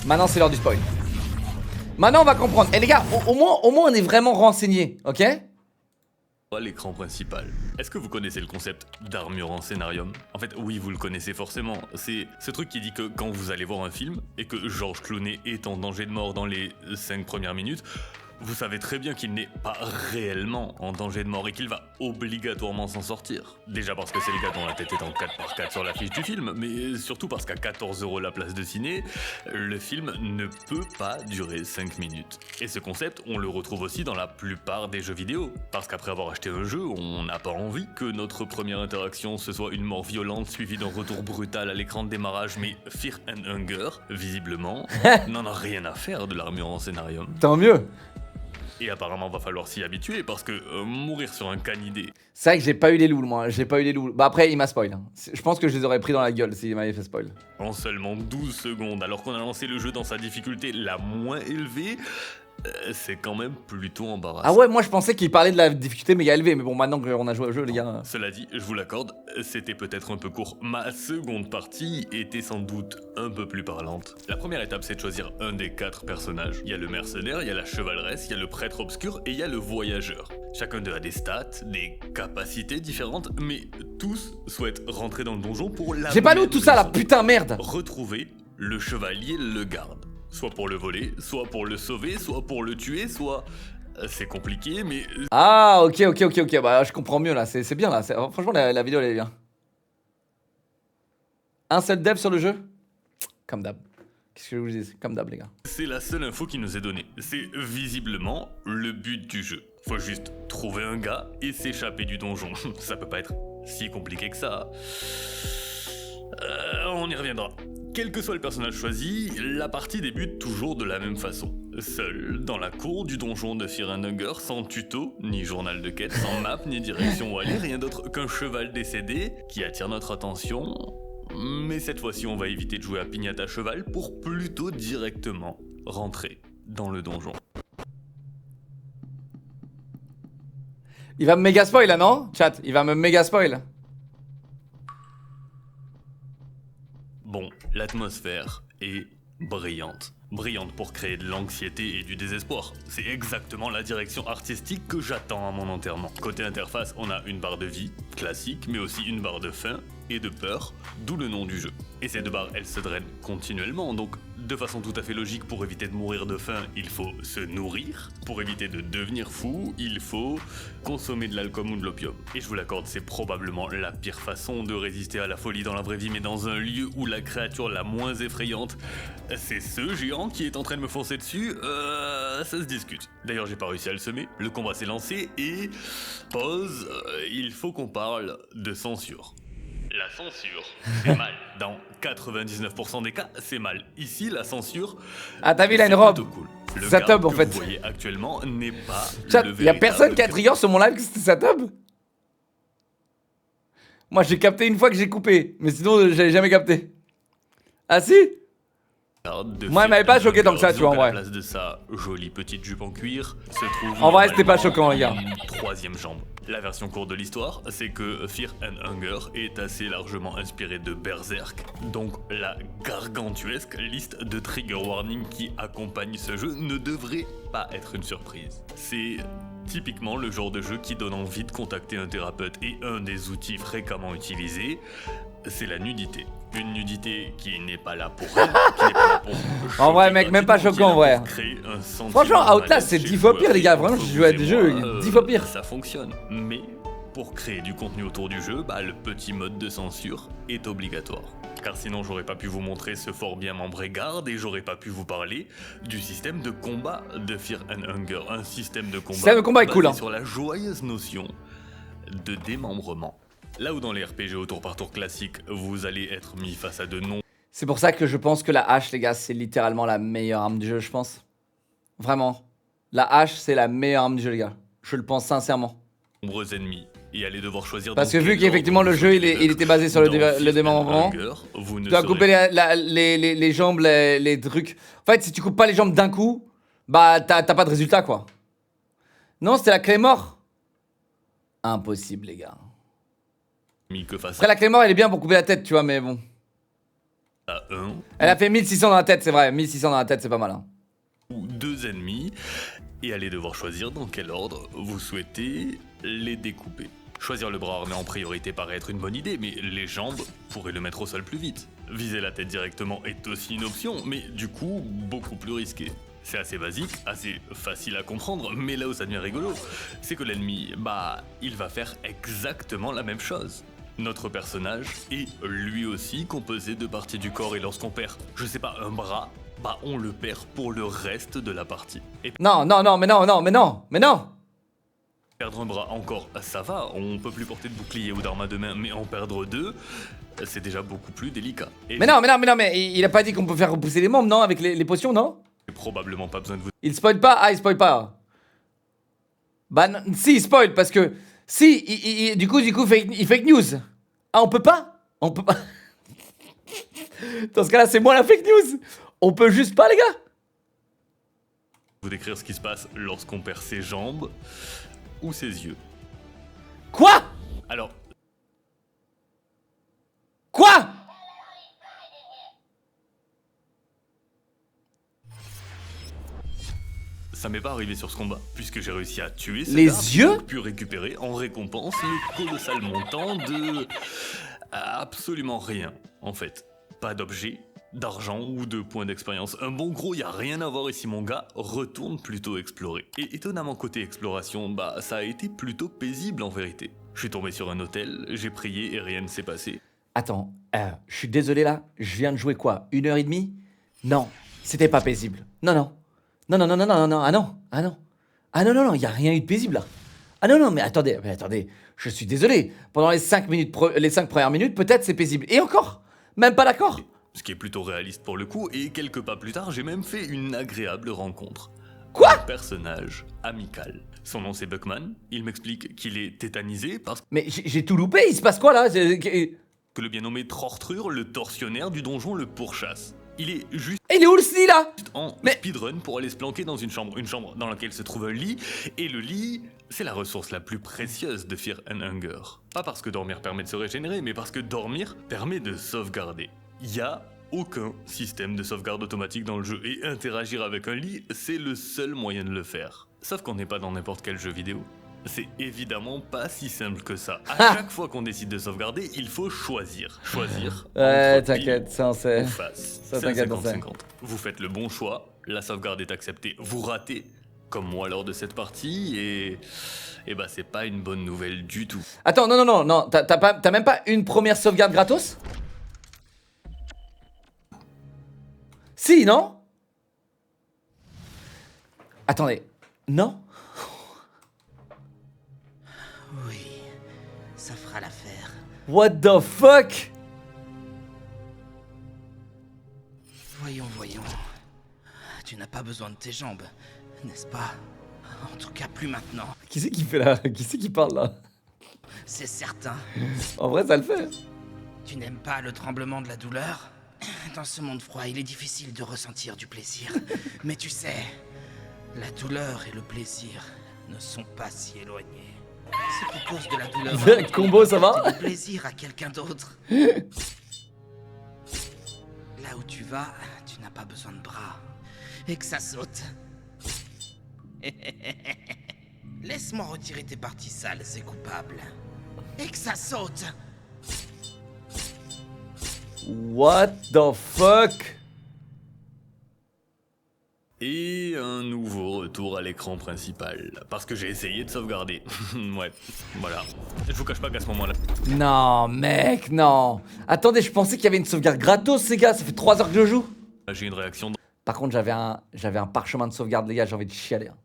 Maintenant, c'est l'heure du spoil. Maintenant, on va comprendre. Et les gars, au moins, on est vraiment renseignés, ok? L'écran principal. Est-ce que vous connaissez le concept d'armure en scénarium? En fait, oui, vous le connaissez forcément. C'est ce truc qui dit que quand vous allez voir un film et que George Clooney est en danger de mort dans les 5 premières minutes, vous savez très bien qu'il n'est pas réellement en danger de mort et qu'il va obligatoirement s'en sortir. Déjà parce que c'est le gars dont la tête est en 4x4 sur l'affiche du film, mais surtout parce qu'à 14 € la place de ciné, le film ne peut pas durer 5 minutes. Et ce concept, on le retrouve aussi dans la plupart des jeux vidéo. Parce qu'après avoir acheté un jeu, on n'a pas envie que notre première interaction ce soit une mort violente suivie d'un retour brutal à l'écran de démarrage, mais Fear and Hunger, visiblement, n'en a rien à faire de l'armure en scénarium. Tant mieux. Et apparemment va falloir s'y habituer parce que mourir sur un canidé. C'est vrai que j'ai pas eu les louls, moi. J'ai pas eu les louls. Bah après, il m'a spoil. Hein. Je pense que je les aurais pris dans la gueule s'il m'avait fait spoil. En seulement 12 secondes, alors qu'on a lancé le jeu dans sa difficulté la moins élevée, c'est quand même plutôt embarrassant. Ah ouais, moi je pensais qu'il parlait de la difficulté méga élevée. Mais bon, maintenant qu'on a joué au jeu, les gars. Cela dit, je vous l'accorde, c'était peut-être un peu court. Ma seconde partie était sans doute un peu plus parlante. La première étape, c'est de choisir un des 4 personnages. Il y a le mercenaire, il y a la chevaleresse, il y a le prêtre obscur et il y a le voyageur. Chacun d'eux a des stats, des capacités différentes, mais tous souhaitent rentrer dans le donjon pour la J'ai pas lu même tout ça, la raison. putain merde. Retrouver le chevalier le garde. Soit pour le voler, soit pour le sauver, soit pour le tuer, soit... C'est compliqué, mais... Ah, ok. Bah, je comprends mieux là. C'est bien là. Franchement, la vidéo elle est bien. Un seul dev sur le jeu? Comme d'hab. Qu'est-ce que je vous dis? Comme d'hab, les gars. C'est la seule info qui nous est donnée. C'est visiblement le but du jeu. Faut juste trouver un gars et s'échapper du donjon. Ça peut pas être si compliqué que ça. On y reviendra. Quel que soit le personnage choisi, la partie débute toujours de la même façon. Seul, dans la cour du donjon de Fear and Hunger, sans tuto, ni journal de quête, sans map, ni direction où aller, rien d'autre qu'un cheval décédé qui attire notre attention. Mais cette fois-ci, on va éviter de jouer à pignata cheval pour plutôt directement rentrer dans le donjon. Il va me méga spoil là, non? Chat, il va me méga spoil. Bon, l'atmosphère est brillante. Brillante pour créer de l'anxiété et du désespoir. C'est exactement la direction artistique que j'attends à mon enterrement. Côté interface, on a une barre de vie, classique, mais aussi une barre de faim et de peur, d'où le nom du jeu. Et ces deux barres, elles se drainent continuellement, donc de façon tout à fait logique, pour éviter de mourir de faim, il faut se nourrir. Pour éviter de devenir fou, il faut consommer de l'alcool ou de l'opium. Et je vous l'accorde, c'est probablement la pire façon de résister à la folie dans la vraie vie, mais dans un lieu où la créature la moins effrayante, c'est ce géant qui est en train de me foncer dessus, ça se discute. D'ailleurs, j'ai pas réussi à le semer, le combat s'est lancé et... Pause, il faut qu'on parle de censure. La censure, c'est mal. Dans 99% des cas, c'est mal. Ici, la censure... Ah, t'as vu, il a une c'est robe. plutôt cool. Le Sa garde tub, en que fait. vous voyez actuellement n'est pas Chat, le y'a personne véritable qui a trigger sur mon live que c'était sa tub? Moi, j'ai capté une fois que j'ai coupé. Mais sinon, j'avais jamais capté. Ah si? Moi, elle m'avait pas choqué tant que ça, tu vois, en vrai. À la place de sa jolie petite jupe en cuir, se trouve En vrai, c'était pas normalement choquant, les gars. une troisième jambe. La version courte de l'histoire, c'est que Fear and Hunger est assez largement inspiré de Berserk. Donc la gargantuesque liste de trigger warning qui accompagne ce jeu ne devrait pas être une surprise. C'est typiquement le genre de jeu qui donne envie de contacter un thérapeute, et un des outils fréquemment utilisés, c'est la nudité. Une nudité qui n'est pas là pour rien, qui n'est pas là pour En vrai, choquer mec, même pas gratuitement, choquant, qui est là ouais. pour créer un sentiment Franchement, de Outlast, malaise c'est chez 10 le fois joueur. pire, les gars. Vraiment, Entre je joue à vous des et jeux moi, 10 fois pire. Ça fonctionne, mais pour créer du contenu autour du jeu, le petit mode de censure est obligatoire. Car sinon j'aurais pas pu vous montrer ce fort bien membré garde et j'aurais pas pu vous parler du système de combat de Fear and Hunger. Un système de combat, Système de combat est basé cool, hein. sur la joyeuse notion de démembrement. Là où dans les RPG au tour par tour classiques, vous allez être mis face à de C'est pour ça que je pense que la hache, les gars, c'est littéralement la meilleure arme du jeu, je pense. Vraiment. La hache, c'est la meilleure arme du jeu, les gars. Je le pense sincèrement. nombreux ennemis et allez devoir choisir. Parce que vu qu'effectivement le jeu il était basé sur le démembrement, tu dois couper les jambes, les trucs. En fait, si tu coupes pas les jambes d'un coup, bah t'as pas de résultat quoi. Non, c'était la Claymore. Impossible, les gars. Après, la Claymore elle est bien pour couper la tête, tu vois, mais bon. à 1 Elle a fait 1600 dans la tête, c'est vrai. 1600 dans la tête, c'est pas mal. Hein. ou 2 ennemis, et allez devoir choisir dans quel ordre vous souhaitez les découper. Choisir le bras armé en priorité paraît être une bonne idée, mais les jambes pourraient le mettre au sol plus vite. Viser la tête directement est aussi une option, mais du coup, beaucoup plus risqué. C'est assez basique, assez facile à comprendre, mais là où ça devient rigolo, c'est que l'ennemi, il va faire exactement la même chose. Notre personnage est lui aussi composé de parties du corps, et lorsqu'on perd, je sais pas, un bras, on le perd pour le reste de la partie. Et Non, mais non. perdre un bras encore, ça va, on peut plus porter de bouclier ou d'arme à deux mains, mais en perdre deux, c'est déjà beaucoup plus délicat. Et Mais non, il a pas dit qu'on peut faire repousser les membres, non, avec les potions, non? j'ai probablement pas besoin de vous. Il spoil pas? Ah, il spoil pas. Bah, si, il spoil, parce que. Si, du coup, il fake news. Ah, on peut pas? On peut pas. Dans ce cas-là, c'est moi la fake news. On peut juste pas, les gars? Vous décrire ce qui se passe lorsqu'on perd ses jambes ou ses yeux. Quoi? Alors, Quoi? ça m'est pas arrivé sur ce combat, puisque j'ai réussi à tuer Les cet arbre, yeux puis récupérer en récompense le colossal montant de absolument rien, en fait. Pas d'objet, d'argent ou de points d'expérience. Un bon gros, y a rien à voir ici, mon gars. Retourne plutôt explorer. Et étonnamment, côté exploration, ça a été plutôt paisible en vérité. Je suis tombé sur un hôtel, j'ai prié et rien ne s'est passé. Attends, je suis désolé là, je viens de jouer quoi? 1h30? Non, c'était pas paisible. Non, ah non, y a rien eu de paisible là. Ah non, mais attendez, je suis désolé. Pendant les 5 premières minutes, peut-être c'est paisible. Et encore, même pas d'accord. Ce qui est plutôt réaliste pour le coup, et quelques pas plus tard, j'ai même fait une agréable rencontre. Quoi? Un personnage amical. Son nom c'est Buckman, il m'explique qu'il est tétanisé parce Mais j'ai tout loupé, il se passe quoi là? que le bien nommé Trortrur, le tortionnaire du donjon, le pourchasse. Il est juste Il est où le sni là? en Mais- speedrun pour aller se planquer dans une chambre dans laquelle se trouve un lit, et le lit, c'est la ressource la plus précieuse de Fear and Hunger. Pas parce que dormir permet de se régénérer, mais parce que dormir permet de sauvegarder. Y a aucun système de sauvegarde automatique dans le jeu, et interagir avec un lit, c'est le seul moyen de le faire. Sauf qu'on n'est pas dans n'importe quel jeu vidéo. C'est évidemment pas si simple que ça. À chaque fois qu'on décide de sauvegarder, il faut choisir. Ouais, entre t'inquiète, pile ça on sait. ou face. Ça, C'est un t'inquiète, on sait. 50-50. Vous faites le bon choix, la sauvegarde est acceptée, vous ratez, comme moi lors de cette partie, et c'est pas une bonne nouvelle du tout. Attends, non, t'as même pas une première sauvegarde gratos? Si, non? Attendez, non? Oui, ça fera l'affaire. What the fuck? Voyons. Tu n'as pas besoin de tes jambes, n'est-ce pas? En tout cas, plus maintenant. Qui c'est qui fait là? Qui c'est qui parle là? C'est certain. En vrai, ça le fait. Tu n'aimes pas le tremblement de la douleur? Dans ce monde froid, il est difficile de ressentir du plaisir. Mais tu sais, la douleur et le plaisir ne sont pas si éloignés. C'est pour cause de la douleur. Combo, ça va? Du plaisir à quelqu'un d'autre. Là où tu vas, tu n'as pas besoin de bras. Et que ça saute. Laisse-moi retirer tes parties sales et coupables. Et que ça saute. What the fuck? Et un nouveau retour à l'écran principal, parce que j'ai essayé de sauvegarder. Ouais, voilà. Je vous cache pas qu'à ce moment-là, Non, mec, non. Attendez, je pensais qu'il y avait une sauvegarde gratos, les gars. Ça fait 3 heures que je joue. j'ai une réaction Par contre, j'avais un parchemin de sauvegarde, les gars. J'ai envie de chialer. Hein.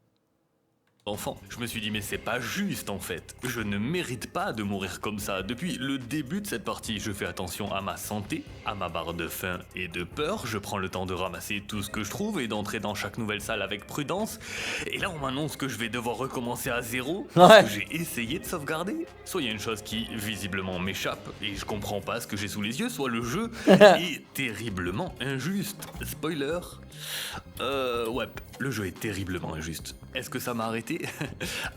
d'enfant. Je me suis dit mais c'est pas juste en fait. Je ne mérite pas de mourir comme ça. Depuis le début de cette partie, je fais attention à ma santé, à ma barre de faim et de peur. Je prends le temps de ramasser tout ce que je trouve et d'entrer dans chaque nouvelle salle avec prudence. Et là on m'annonce que je vais devoir recommencer à zéro parce que j'ai essayé de sauvegarder. Soit il y a une chose qui visiblement m'échappe et je comprends pas ce que j'ai sous les yeux, soit le jeu est terriblement injuste. Spoiler. Ouais, le jeu est terriblement injuste. Est-ce que ça m'a arrêté? réalité,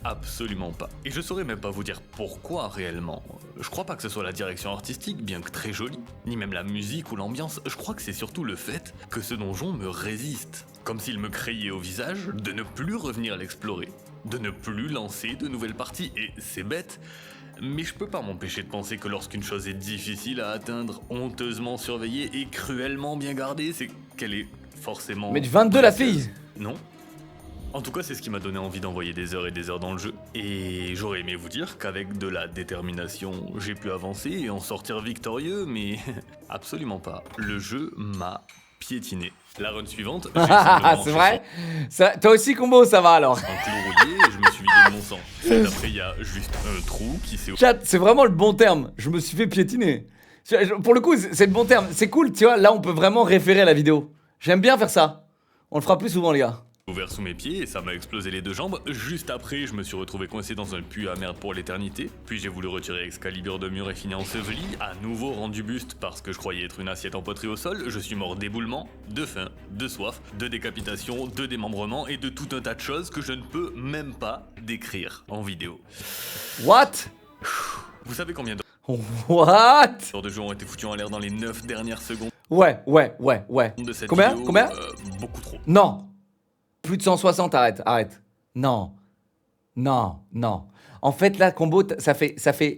absolument pas. Et je saurais même pas vous dire pourquoi réellement. Je crois pas que ce soit la direction artistique, bien que très jolie, ni même la musique ou l'ambiance. Je crois que c'est surtout le fait que ce donjon me résiste. Comme s'il me criait au visage de ne plus revenir l'explorer, de ne plus lancer de nouvelles parties. Et c'est bête, mais je peux pas m'empêcher de penser que lorsqu'une chose est difficile à atteindre, honteusement surveillée et cruellement bien gardée, c'est qu'elle est forcément... Mais du 22 la fille. Non. En tout cas, c'est ce qui m'a donné envie d'envoyer des heures et des heures dans le jeu. Et j'aurais aimé vous dire qu'avec de la détermination, j'ai pu avancer et en sortir victorieux, mais absolument pas. Le jeu m'a piétiné. La run suivante, j'ai Ah, c'est vrai ça, toi aussi, Combo, ça va alors. un clou rouillé et je me suis vidé de mon sang. Celle d'après, il y a juste un trou qui s'est... Chat, c'est vraiment le bon terme. Je me suis fait piétiner. Pour le coup, c'est le bon terme. C'est cool, tu vois. Là, on peut vraiment référer à la vidéo. J'aime bien faire ça. On le fera plus souvent, les gars. ouvert sous mes pieds et ça m'a explosé les deux jambes. Juste après, je me suis retrouvé coincé dans un puits à merde pour l'éternité. Puis j'ai voulu retirer Excalibur de mur et fini enseveli, à nouveau rendu buste parce que je croyais être une assiette empotrée au sol. Je suis mort d'éboulement, de faim, de soif, de décapitation, de démembrement et de tout un tas de choses que je ne peux même pas décrire en vidéo. What? Vous savez combien What? d'heures de jeu ont été foutus en l'air dans les 9 dernières secondes Ouais. de cette Combien? vidéo? Combien? Beaucoup trop. Non. Plus de 160, arrête. Non. En fait, là, Combo, ça fait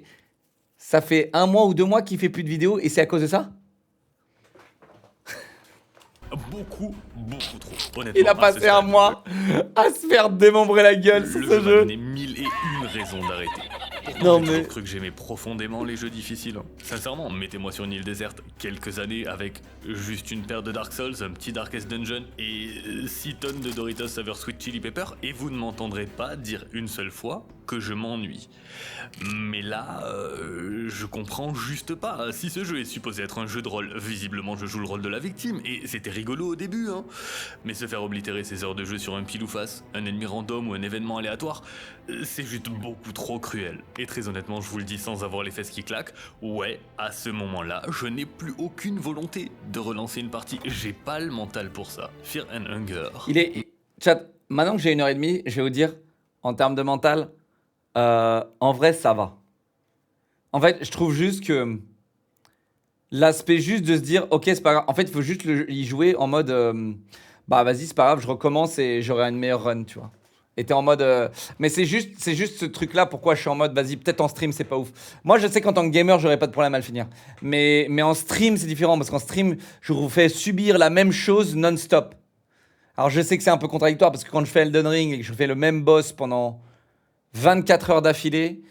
1 mois ou 2 mois qu'il fait plus de vidéos et c'est à cause de ça? Beaucoup trop. Honnêtement, Il a passé 1 mois à se faire démembrer la gueule sur le ce jeu m'a jeu. donné 1001 raisons d'arrêter. Non, J'ai mais- toujours cru que j'aimais profondément les jeux difficiles. Sincèrement, mettez-moi sur une île déserte quelques années avec juste une paire de Dark Souls, un petit Darkest Dungeon et 6 tonnes de Doritos saveur Sweet Chili Pepper et vous ne m'entendrez pas dire une seule fois que je m'ennuie. Mais là, je comprends juste pas. Si ce jeu est supposé être un jeu de rôle, visiblement je joue le rôle de la victime et c'était rigolo au début, hein. Mais se faire oblitérer ses heures de jeu sur un pile ou face, un ennemi random ou un événement aléatoire, c'est juste beaucoup trop cruel. Et très honnêtement, je vous le dis sans avoir les fesses qui claquent, ouais, à ce moment-là, je n'ai plus aucune volonté de relancer une partie. J'ai pas le mental pour ça. Fear and Hunger. Chat, maintenant que j'ai 1h30, je vais vous dire, en termes de mental, en vrai, ça va. En fait, je trouve juste que l'aspect juste de se dire, ok, c'est pas grave. En fait, il faut juste y jouer en mode, bah vas-y, c'est pas grave, je recommence et j'aurai une meilleure run, tu vois. Et t'es en mode, mais c'est juste ce truc-là. Pourquoi je suis en mode, vas-y, peut-être en stream, c'est pas ouf. Moi, je sais qu'en tant que gamer, j'aurais pas de problème à le finir. Mais en stream, c'est différent parce qu'en stream, je vous fais subir la même chose non-stop. Alors, je sais que c'est un peu contradictoire parce que quand je fais Elden Ring et que je fais le même boss pendant 24 heures d'affilée,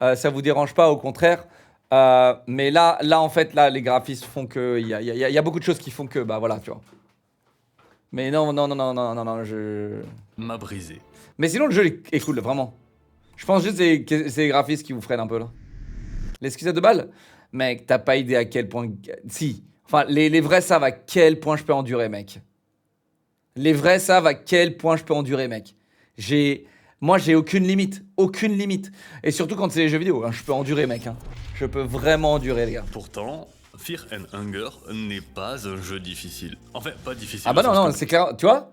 ça vous dérange pas, au contraire. Mais là, en fait, là, les graphismes font que il y a beaucoup de choses qui font que, bah voilà, tu vois. Mais non, je. M'a brisé. Mais sinon, le jeu est cool, vraiment. Je pense juste que c'est les graphismes qui vous freinent un peu là. L'esquisse à 2 balles, mec, t'as pas idée à quel point. Si. Enfin, les vrais savent à quel point je peux endurer, mec. Les vrais savent à quel point je peux endurer, mec. Moi, j'ai aucune limite. Aucune limite. Et surtout quand c'est les jeux vidéo, hein, je peux endurer, mec. Hein. Je peux vraiment endurer, les gars. Pourtant, Fear and Hunger n'est pas un jeu difficile. Enfin, pas difficile. Ah bah non, c'est clair. Tu vois?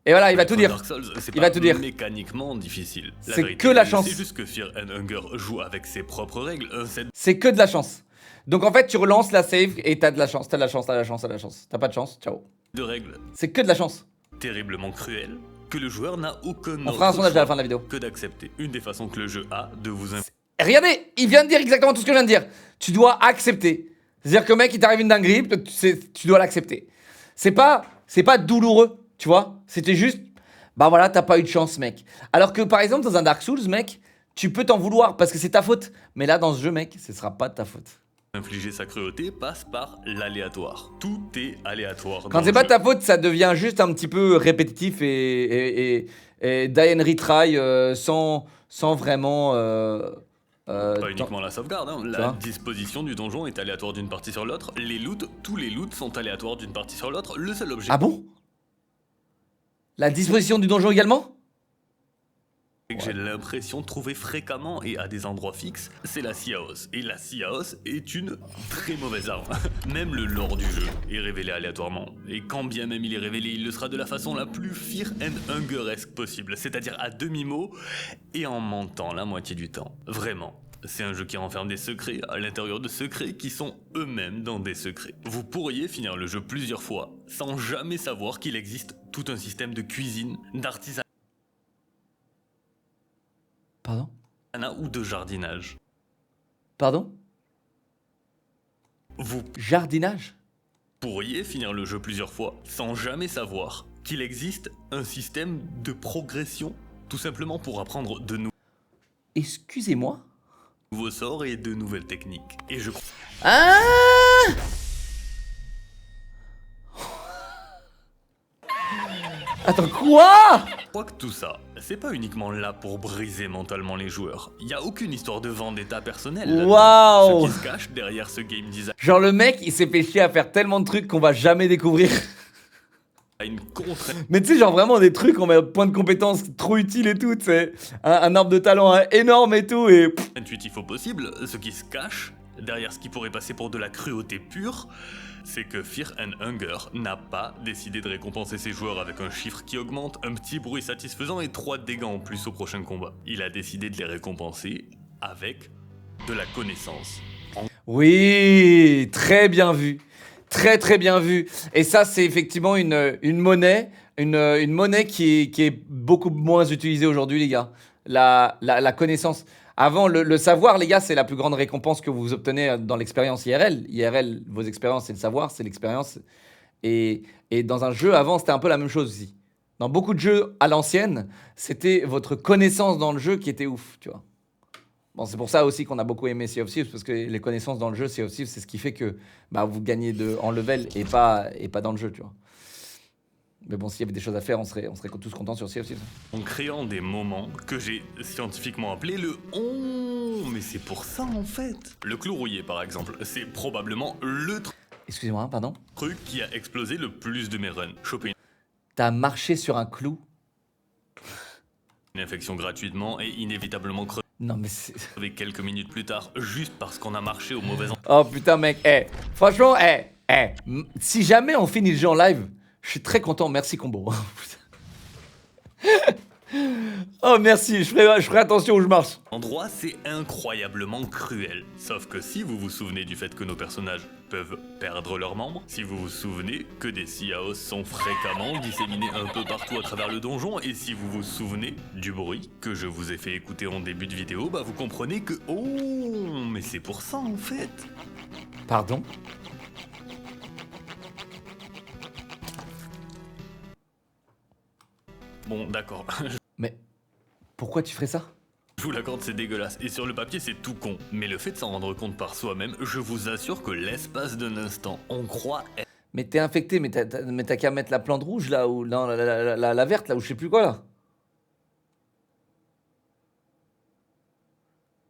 Et voilà, il va tout dire. Dark Souls, c'est Il pas va tout dire. mécaniquement difficile. C'est vérité, que la chance. C'est juste que Fear and Hunger joue avec ses propres règles. C'est que de la chance. Donc en fait, tu relances la save et t'as de la chance. T'as pas de chance, ciao. de règles C'est que de la chance. terriblement cruelles que le joueur n'a aucun On fera un autre sondage à la choix fin de la vidéo. que d'accepter. Une des façons que le jeu a de vous Regardez, il vient de dire exactement tout ce que je viens de dire. Tu dois accepter. C'est-à-dire que mec, il t'arrive une dinguerie, tu dois l'accepter. C'est pas douloureux, tu vois. C'était juste, bah voilà, t'as pas eu de chance, mec. Alors que par exemple, dans un Dark Souls, mec, tu peux t'en vouloir parce que c'est ta faute. Mais là, dans ce jeu, mec, ce sera pas de ta faute. infliger sa cruauté passe par l'aléatoire. Tout est aléatoire. Quand c'est pas ta faute, ça devient juste un petit peu répétitif et die and retry sans vraiment. Pas uniquement la sauvegarde, hein. La disposition du donjon est aléatoire d'une partie sur l'autre. Les loots, tous les loots sont aléatoires d'une partie sur l'autre. Le seul objet Ah bon? La disposition du donjon également? que j'ai l'impression de trouver fréquemment et à des endroits fixes, c'est la Ciaos. Et la Ciaos est une très mauvaise arme. Même le lore du jeu est révélé aléatoirement. Et quand bien même il est révélé, il le sera de la façon la plus Fear and Hunger-esque possible. C'est-à-dire à demi-mot et en mentant la moitié du temps. Vraiment. C'est un jeu qui renferme des secrets à l'intérieur de secrets qui sont eux-mêmes dans des secrets. Vous pourriez finir le jeu plusieurs fois sans jamais savoir qu'il existe tout un système de cuisine, d'artisanat Pardon? ou de jardinage. Pardon? Vous Jardinage? pourriez finir le jeu plusieurs fois sans jamais savoir qu'il existe un système de progression, tout simplement pour apprendre de Excusez-moi? nouveaux sorts et de nouvelles techniques. Et je Ah! Attends, quoi? crois que tout ça, c'est pas uniquement là pour briser mentalement les joueurs. Y a aucune histoire de vendetta personnelle là-dedans. Waouh! Ce qui se cache derrière ce game design Genre le mec, il s'est fait chier à faire tellement de trucs qu'on va jamais découvrir. a une contre Mais tu sais, genre vraiment des trucs, on met point de compétence trop utile et tout, tu sais. Un arbre de talent énorme et tout, et... intuitif au possible, ce qui se cache derrière ce qui pourrait passer pour de la cruauté pure, c'est que Fear and Hunger n'a pas décidé de récompenser ses joueurs avec un chiffre qui augmente, un petit bruit satisfaisant et 3 dégâts en plus au prochain combat. Il a décidé de les récompenser avec de la connaissance. Oui, très bien vu. Très très bien vu. Et ça, c'est effectivement une monnaie, une monnaie qui est beaucoup moins utilisée aujourd'hui, les gars. La connaissance. Avant, le savoir, les gars, c'est la plus grande récompense que vous obtenez dans l'expérience IRL. IRL, vos expériences, c'est le savoir, c'est l'expérience. Et dans un jeu, avant, c'était un peu la même chose aussi. Dans beaucoup de jeux à l'ancienne, c'était votre connaissance dans le jeu qui était ouf, tu vois. Bon, c'est pour ça aussi qu'on a beaucoup aimé Sea of Thieves, parce que les connaissances dans le jeu, Sea of Thieves, c'est ce qui fait que bah, vous gagnez en level et pas dans le jeu, tu vois. Mais bon, s'il y avait des choses à faire, on serait tous contents sur Sea of Thieves. En créant des moments que j'ai scientifiquement appelés le on. Mais c'est pour ça en fait. Le clou rouillé par exemple, c'est probablement le Excusez-moi, pardon. truc qui a explosé le plus de mes runs. Choper T'as marché sur un clou? une infection gratuitement et inévitablement crever Non, mais c'est... quelques minutes plus tard, juste parce qu'on a marché au mauvais endroit. Oh putain, mec, franchement, si jamais on finit le jeu en live, je suis très content, merci Combo. Oh merci, je ferai attention où je marche. Endroit, c'est incroyablement cruel. Sauf que si vous vous souvenez du fait que nos personnages peuvent perdre leurs membres, si vous vous souvenez que des Ciaos sont fréquemment disséminés un peu partout à travers le donjon, et si vous vous souvenez du bruit que je vous ai fait écouter en début de vidéo, bah vous comprenez que... Oh, mais c'est pour ça en fait. Pardon? Bon, d'accord. Mais pourquoi tu ferais ça? Je vous l'accorde, c'est dégueulasse. Et sur le papier, c'est tout con. Mais le fait de s'en rendre compte par soi-même, je vous assure que l'espace d'un instant, on croit être... Mais t'es infecté, mais t'as qu'à mettre la plante rouge là, ou non, la verte là, ou je sais plus quoi là.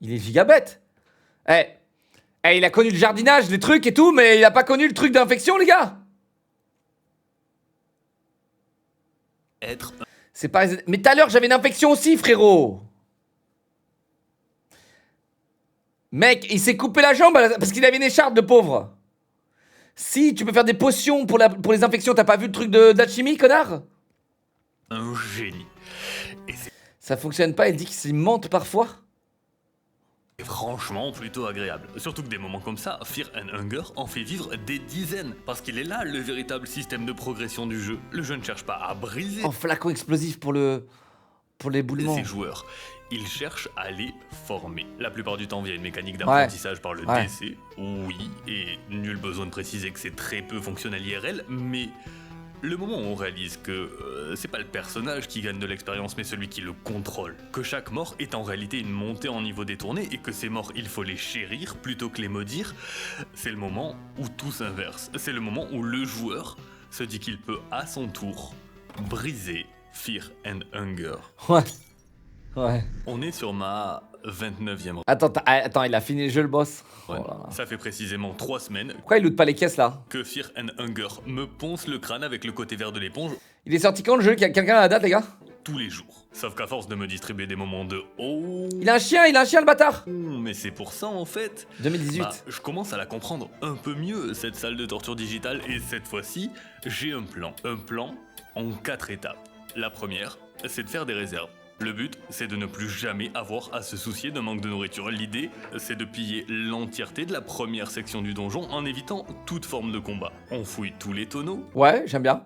Il est gigabête. Il a connu le jardinage, les trucs et tout, mais il a pas connu le truc d'infection, les gars. C'est pas... Mais tout à l'heure, j'avais une infection aussi, frérot. Mec, il s'est coupé la jambe parce qu'il avait une écharpe de pauvre. Si, tu peux faire des potions pour les infections. T'as pas vu le truc d'alchimie, connard? un génie. Et c'est Ça fonctionne pas, il dit qu'il mente parfois. franchement plutôt agréable. Surtout que des moments comme ça, Fear and Hunger en fait vivre des dizaines. Parce qu'il est là le véritable système de progression du jeu. Le jeu ne cherche pas à briser En flacon explosif pour l'éboulement. ses joueurs. Il cherche à les former. La plupart du temps via une mécanique d'apprentissage par le Ouais. DC. Oui, et nul besoin de préciser que c'est très peu fonctionnel IRL, mais le moment où on réalise que c'est pas le personnage qui gagne de l'expérience, mais celui qui le contrôle, que chaque mort est en réalité une montée en niveau détourné et que ces morts il faut les chérir plutôt que les maudire, c'est le moment où tout s'inverse. C'est le moment où le joueur se dit qu'il peut à son tour briser Fear and Hunger. Ouais. Ouais. On est sur ma 29e. Attends, il a fini le jeu, le boss. Ouais. Oh là là. Ça fait précisément 3 semaines Pourquoi il loot pas les caisses là? que Fear and Hunger me ponce le crâne avec le côté vert de l'éponge. Il est sorti quand le jeu? Quelqu'un a la date, les gars? tous les jours. Sauf qu'à force de me distribuer des moments de oh... Il a un chien le bâtard. Mais c'est pour ça en fait. 2018. Je commence à la comprendre un peu mieux, cette salle de torture digitale, et cette fois-ci, j'ai un plan. Un plan en 4 étapes. La première, c'est de faire des réserves. Le but, c'est de ne plus jamais avoir à se soucier d'un manque de nourriture. L'idée, c'est de piller l'entièreté de la première section du donjon en évitant toute forme de combat. On fouille tous les tonneaux. Ouais, j'aime bien.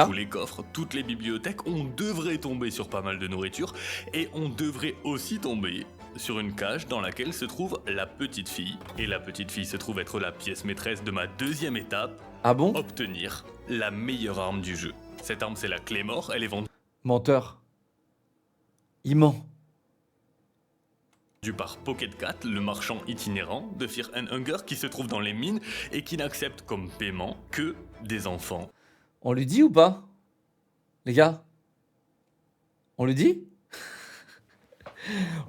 Tous les coffres, toutes les bibliothèques, on devrait tomber sur pas mal de nourriture. Et on devrait aussi tomber sur une cage dans laquelle se trouve la petite fille. Et la petite fille se trouve être la pièce maîtresse de ma deuxième étape. Ah bon? Obtenir la meilleure arme du jeu. Cette arme, c'est la Claymore, elle est vendue... Menteur. Il ment. Par Pocket Cat, le marchand itinérant de Fear and Hunger qui se trouve dans les mines et qui n'accepte comme paiement que des enfants. On lui dit ou pas? Les gars? On lui dit?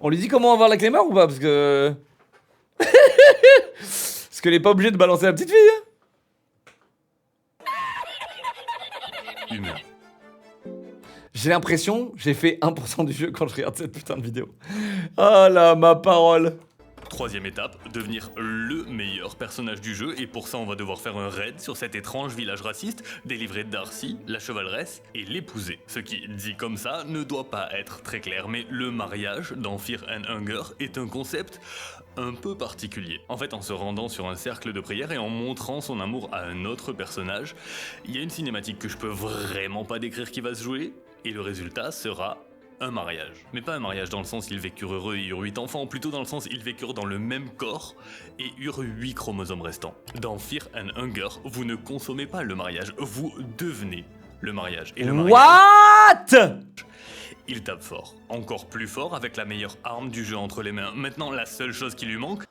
On lui dit comment avoir la Claymore ou pas? Parce que... Parce qu'elle est pas obligée de balancer la petite fille, hein. Humain. J'ai l'impression, j'ai fait 1% du jeu quand je regarde cette putain de vidéo. Ah là, ma parole. Troisième étape, devenir le meilleur personnage du jeu, et pour ça on va devoir faire un raid sur cet étrange village raciste, délivrer Darcy, la chevaleresse, et l'épouser. Ce qui, dit comme ça, ne doit pas être très clair, mais le mariage dans Fear and Hunger est un concept un peu particulier. En fait, en se rendant sur un cercle de prière et en montrant son amour à un autre personnage, il y a une cinématique que je peux vraiment pas décrire qui va se jouer, et le résultat sera un mariage. Mais pas un mariage dans le sens ils vécurent heureux et eurent 8 enfants, plutôt dans le sens ils vécurent dans le même corps et eurent 8 chromosomes restants. Dans Fear and Hunger, vous ne consommez pas le mariage, vous devenez le mariage. Et le mariage, What? il tape fort. Encore plus fort avec la meilleure arme du jeu entre les mains. Maintenant, la seule chose qui lui manque,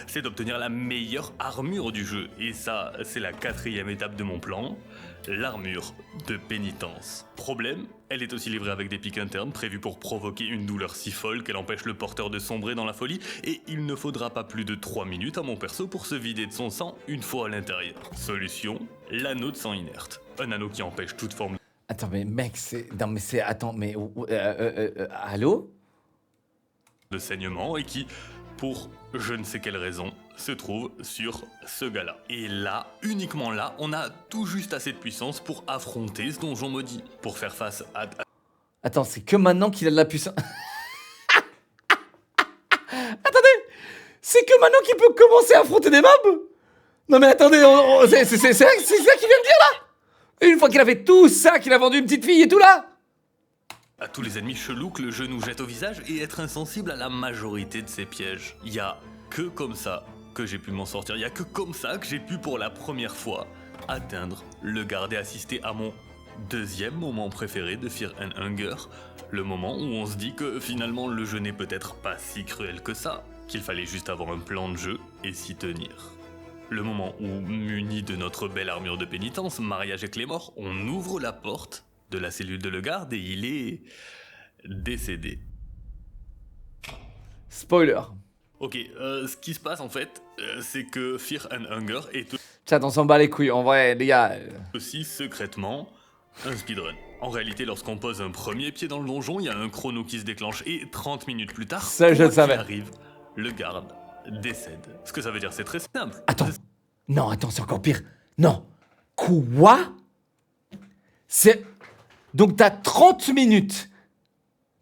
c'est d'obtenir la meilleure armure du jeu. Et ça, c'est la 4e étape de mon plan. L'armure de pénitence. Problème, elle est aussi livrée avec des pics internes prévus pour provoquer une douleur si folle qu'elle empêche le porteur de sombrer dans la folie, et il ne faudra pas plus de 3 minutes à mon perso pour se vider de son sang une fois à l'intérieur. Solution, l'anneau de sang inerte. Un anneau qui empêche toute forme... Attends, mais mec, c'est... Non, mais c'est... Attends, mais... Allô? de saignement et qui, pour je ne sais quelle raison, se trouve sur ce gars-là. Et là, uniquement là, on a tout juste assez de puissance pour affronter ce donjon maudit. Pour faire face à... Attends, c'est que maintenant qu'il a de la puissance... Attendez! C'est que maintenant qu'il peut commencer à affronter des mobs? Non mais attendez, c'est ça qu'il vient de dire là? Une fois qu'il a fait tout ça, qu'il a vendu une petite fille et tout là? à tous les ennemis chelous que le jeu nous jette au visage et être insensible à la majorité de ces pièges. Il y a que comme ça que j'ai pu m'en sortir, il y a que comme ça que j'ai pu pour la première fois atteindre le garde et assister à mon deuxième moment préféré de Fear and Hunger, le moment où on se dit que finalement le jeu n'est peut-être pas si cruel que ça, qu'il fallait juste avoir un plan de jeu et s'y tenir. Le moment où, munis de notre belle armure de pénitence, mariage et Claymore, on ouvre la porte de la cellule de le garde et il est décédé. Spoiler. Ok, ce qui se passe en fait, c'est que Fear and Hunger est Chat, on s'en bat les couilles, en vrai, les gars. aussi secrètement un speedrun. En réalité, lorsqu'on pose un premier pied dans le donjon, il y a un chrono qui se déclenche et 30 minutes plus tard, Ça, je le savais. arrive, le garde décède. Ce que ça veut dire, c'est très simple. Attends. Non, attends, c'est encore pire. Non. Quoi? C'est... Donc t'as 30 minutes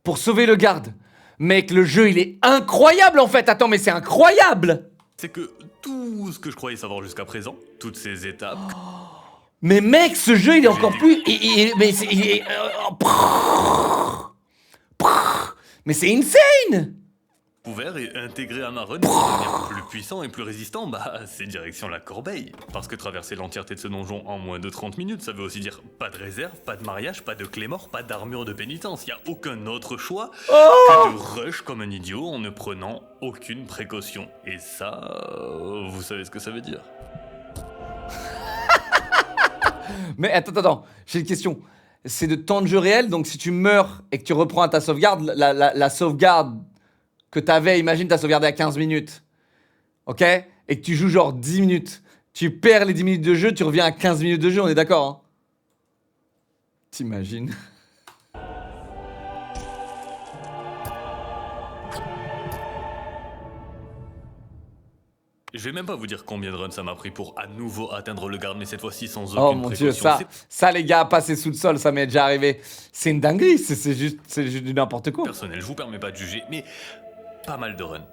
pour sauver le garde. Mec, le jeu, il est incroyable, en fait. Attends, mais c'est incroyable. C'est que tout ce que je croyais savoir jusqu'à présent, toutes ces étapes... Mais mec, ce jeu, il est encore plus... Mais c'est insane. Ouvert et intégré à ma run pour devenir plus puissant et plus résistant, bah c'est direction la corbeille. Parce que traverser l'entièreté de ce donjon en moins de 30 minutes, ça veut aussi dire pas de réserve, pas de mariage, pas de Claymore, pas d'armure de pénitence. Y a aucun autre choix que de rush comme un idiot en ne prenant aucune précaution. Et ça, vous savez ce que ça veut dire. Mais attends, j'ai une question. C'est de temps de jeu réel, donc si tu meurs et que tu reprends à ta sauvegarde, la sauvegarde que t'avais, imagine t'as sauvegardé à 15 minutes, ok? Et que tu joues genre 10 minutes. Tu perds les 10 minutes de jeu, tu reviens à 15 minutes de jeu, on est d'accord, hein? T'imagines? Je vais même pas vous dire combien de runs ça m'a pris pour à nouveau atteindre le garde, mais cette fois-ci sans aucune Oh mon dieu, précaution. ça les gars, passer sous le sol, ça m'est déjà arrivé. C'est une dinguerie, c'est juste du n'importe quoi. Personnel, je vous permets pas de juger, mais pas mal de runs.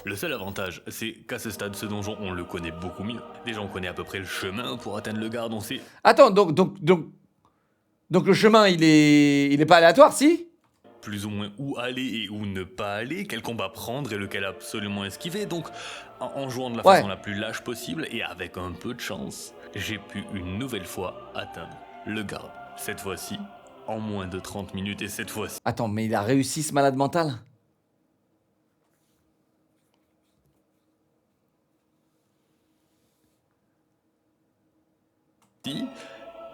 Le seul avantage, c'est qu'à ce stade, ce donjon, on le connaît beaucoup mieux. Déjà, on connaît à peu près le chemin pour atteindre le garde, on sait... Attends, donc le chemin, il est pas aléatoire, si? Plus ou moins où aller et où ne pas aller, quel combat prendre et lequel absolument esquiver. Donc, en jouant de la façon la plus lâche possible et avec un peu de chance, j'ai pu une nouvelle fois atteindre le garde. Cette fois-ci, en moins de 30 minutes et cette fois-ci... Attends, mais il a réussi ce malade mental?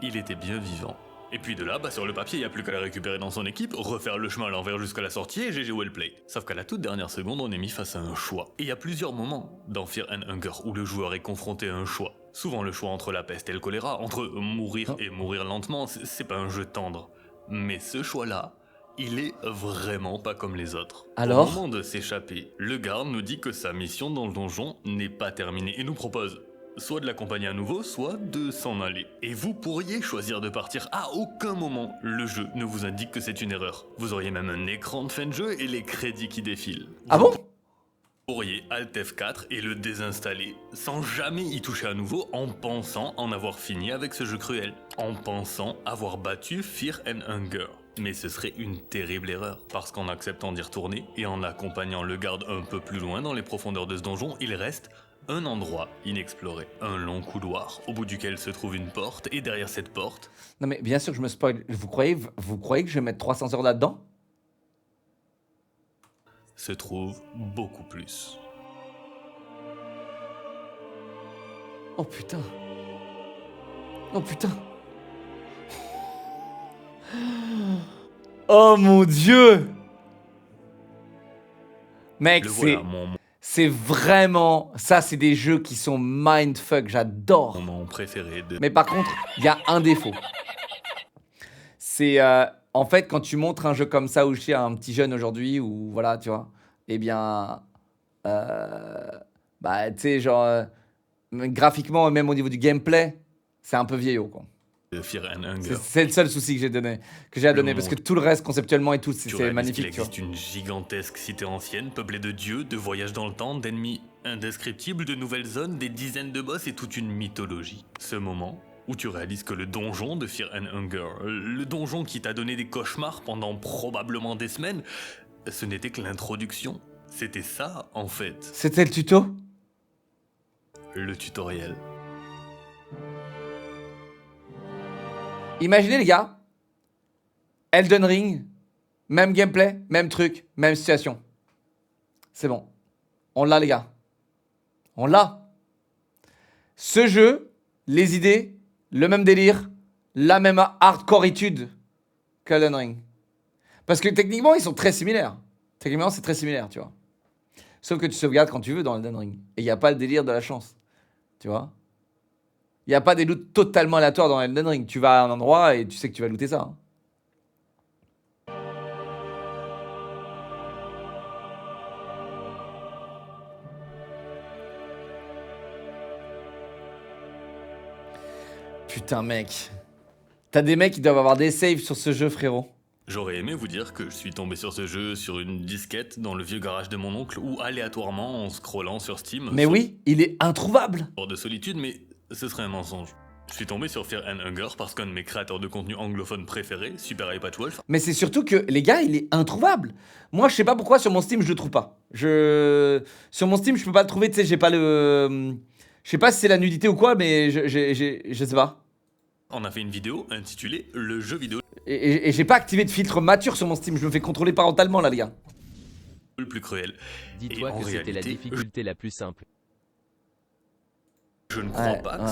Il était bien vivant. Et puis de là, sur le papier, il n'y a plus qu'à la récupérer dans son équipe, refaire le chemin à l'envers jusqu'à la sortie et GG well play. Sauf qu'à la toute dernière seconde, on est mis face à un choix. Et il y a plusieurs moments dans Fear and Hunger où le joueur est confronté à un choix. Souvent le choix entre la peste et le choléra, entre mourir et mourir lentement, c'est pas un jeu tendre. Mais ce choix-là, il est vraiment pas comme les autres. Alors ? Au moment de s'échapper, le garde nous dit que sa mission dans le donjon n'est pas terminée et nous propose soit de l'accompagner à nouveau, soit de s'en aller. Et vous pourriez choisir de partir. À aucun moment, le jeu ne vous indique que c'est une erreur. Vous auriez même un écran de fin de jeu et les crédits qui défilent. Ah bon ? Vous pourriez Alt F4 et le désinstaller, sans jamais y toucher à nouveau, en pensant en avoir fini avec ce jeu cruel. En pensant avoir battu Fear and Hunger. Mais ce serait une terrible erreur, parce qu'en acceptant d'y retourner, et en accompagnant le garde un peu plus loin dans les profondeurs de ce donjon, il reste un endroit inexploré, un long couloir, au bout duquel se trouve une porte, et derrière cette porte... Non mais bien sûr que je me spoil. Vous croyez que je vais mettre 300 heures là-dedans? Se trouve beaucoup plus. Oh putain. Oh putain. Oh mon dieu. Mec, c'est vraiment... Ça, c'est des jeux qui sont mindfuck, j'adore. Mon préféré de... Mais par contre, il y a un défaut. C'est... en fait, quand tu montres un jeu comme ça où je suis un petit jeune aujourd'hui, ou voilà, tu vois, eh bien... bah, tu sais, genre... graphiquement, même au niveau du gameplay, c'est un peu vieillot, quoi. Fear and Hunger. C'est le seul souci que j'ai à donner, parce que tout le reste, conceptuellement et tout, c'est magnifique. Il existe une gigantesque cité ancienne, peuplée de dieux, de voyages dans le temps, d'ennemis indescriptibles, de nouvelles zones, des dizaines de boss et toute une mythologie. Ce moment où tu réalises que le donjon de Fear and Hunger, le donjon qui t'a donné des cauchemars pendant probablement des semaines, ce n'était que l'introduction. C'était ça, en fait. C'était le tuto ? Le tutoriel. Imaginez les gars, Elden Ring, même gameplay, même truc, même situation. C'est bon. On l'a les gars. On l'a. Ce jeu, les idées, le même délire, la même hardcoreitude qu'Elden Ring. Parce que techniquement, ils sont très similaires. Techniquement, c'est très similaire, tu vois. Sauf que tu sauvegardes quand tu veux dans Elden Ring. Et il n'y a pas le délire de la chance. Tu vois ? Il n'y a pas des loots totalement aléatoires dans Elden Ring. Tu vas à un endroit et tu sais que tu vas looter ça. Hein. Putain, mec. T'as des mecs qui doivent avoir des saves sur ce jeu, frérot. J'aurais aimé vous dire que je suis tombé sur ce jeu sur une disquette dans le vieux garage de mon oncle ou aléatoirement en scrollant sur Steam. Mais oui, il est introuvable. De solitude, mais ce serait un mensonge. Je suis tombé sur Fear and Hunger parce qu'un de mes créateurs de contenu anglophone préférés, Super Wolf. Mais c'est surtout que, les gars, il est introuvable. Moi, je sais pas pourquoi sur mon Steam, je le trouve pas. Sur mon Steam, je peux pas le trouver, tu sais, j'ai pas le... Je sais pas si c'est la nudité ou quoi, mais je sais pas. On a fait une vidéo intitulée Le jeu vidéo. Et j'ai pas activé de filtre mature sur mon Steam, je me fais contrôler parentalement là, les gars. Le plus cruel. Dis-toi que c'était la difficulté la plus simple. Je ne crois pas que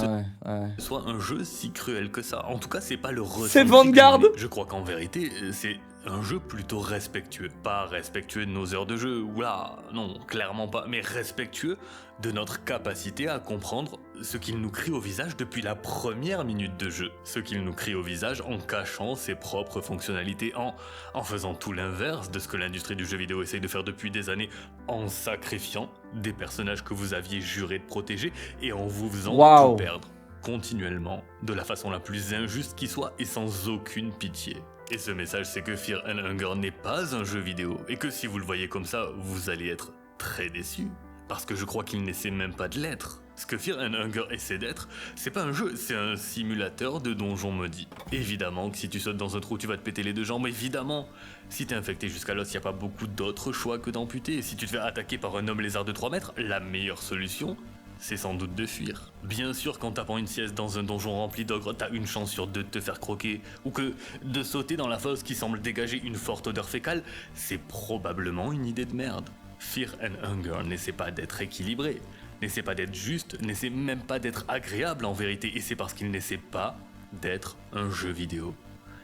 ce soit un jeu si cruel que ça. En tout cas, c'est pas le ressenti. C'est Vanguard. Je crois qu'en vérité, c'est un jeu plutôt respectueux. Pas respectueux de nos heures de jeu, oula, non, clairement pas, mais respectueux de notre capacité à comprendre ce qu'il nous crie au visage depuis la première minute de jeu. Ce qu'il nous crie au visage en cachant ses propres fonctionnalités, en faisant tout l'inverse de ce que l'industrie du jeu vidéo essaye de faire depuis des années, en sacrifiant des personnages que vous aviez juré de protéger et en vous faisant tout perdre. Continuellement, de la façon la plus injuste qui soit et sans aucune pitié. Et ce message, c'est que Fear and Hunger n'est pas un jeu vidéo, et que si vous le voyez comme ça, vous allez être très déçu. Parce que je crois qu'il n'essaie même pas de l'être. Ce que Fear and Hunger essaie d'être, c'est pas un jeu, c'est un simulateur de donjon maudit. Évidemment que si tu sautes dans un trou, tu vas te péter les 2 jambes, évidemment. Si t'es infecté jusqu'à l'os, y a pas beaucoup d'autres choix que d'amputer. Si tu te fais attaquer par un homme lézard de 3 mètres, la meilleure solution, c'est sans doute de fuir. Bien sûr qu'en tapant une sieste dans un donjon rempli d'ogres, t'as une chance sur 2 de te faire croquer, ou que de sauter dans la fosse qui semble dégager une forte odeur fécale, c'est probablement une idée de merde. Fear and Hunger n'essaie pas d'être équilibré, n'essaie pas d'être juste, n'essaie même pas d'être agréable en vérité, et c'est parce qu'il n'essaie pas d'être un jeu vidéo.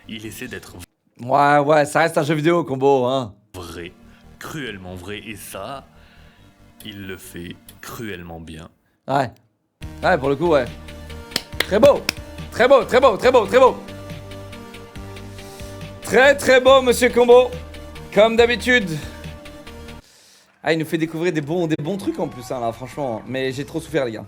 Il essaie d'être Ouais, ça reste un jeu vidéo, Combo, hein. Vrai, cruellement vrai, et ça, il le fait cruellement bien. Ouais, pour le coup, ouais. Très beau, très beau, très beau, très beau, très beau. Très beau, monsieur Combo. Comme d'habitude. Ah, il nous fait découvrir des bons trucs en plus, hein, là, franchement. Mais j'ai trop souffert, les gars.